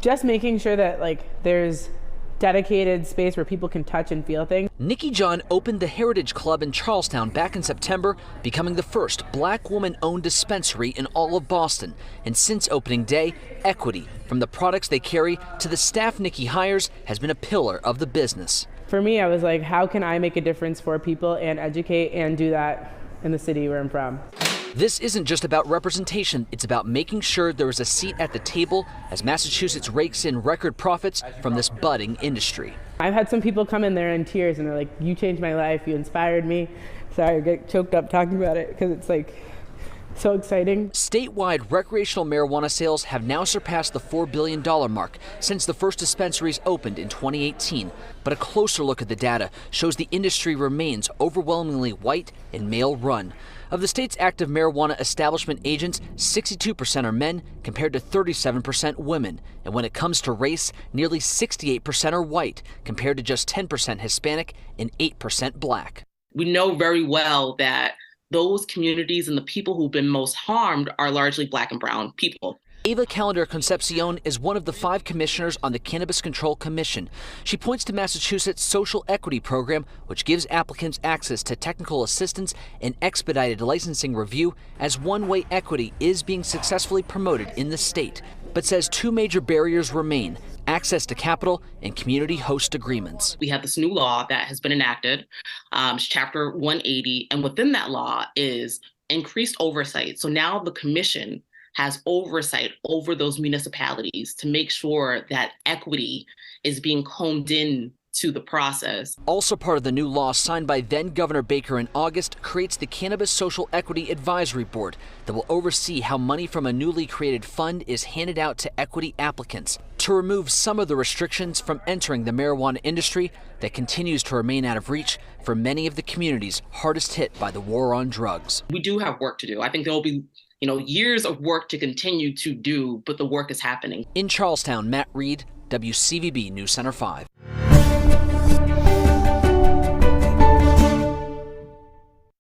just making sure that there's dedicated space where people can touch and feel things. Nikki John opened the Heritage Club in Charlestown back in September, becoming the first Black woman-owned dispensary in all of Boston. And since opening day, equity, from the products they carry to the staff Nikki hires, has been a pillar of the business. For me, I was like, how can I make a difference for people and educate and do that in the city where I'm from? This isn't just about representation, it's about making sure there is a seat at the table as Massachusetts rakes in record profits from this budding industry. I've had some people come in there in tears and they're like, you changed my life, you inspired me. Sorry, I get choked up talking about it because it's so exciting. Statewide recreational marijuana sales have now surpassed the $4 billion mark since the first dispensaries opened in 2018. But a closer look at the data shows the industry remains overwhelmingly white and male-run. Of the state's active marijuana establishment agents, 62% are men compared to 37% women. And when it comes to race, nearly 68% are white compared to just 10% Hispanic and 8% Black. We know very well that those communities and the people who've been most harmed are largely Black and brown people. Ava Calendar Concepcion is one of the 5 commissioners on the Cannabis Control Commission. She points to Massachusetts' Social Equity Program, which gives applicants access to technical assistance and expedited licensing review, as one way equity is being successfully promoted in the state, but says 2 major barriers remain: access to capital and community host agreements. We have this new law that has been enacted, Chapter 180, and within that law is increased oversight. So now the commission has oversight over those municipalities to make sure that equity is being combed in to the process. Also part of the new law signed by then Governor Baker in August creates the Cannabis Social Equity Advisory Board that will oversee how money from a newly created fund is handed out to equity applicants to remove some of the restrictions from entering the marijuana industry that continues to remain out of reach for many of the communities hardest hit by the war on drugs. We do have work to do. I think there will be years of work to continue to do, but the work is happening. In Charlestown, Matt Reed, WCVB News Center 5.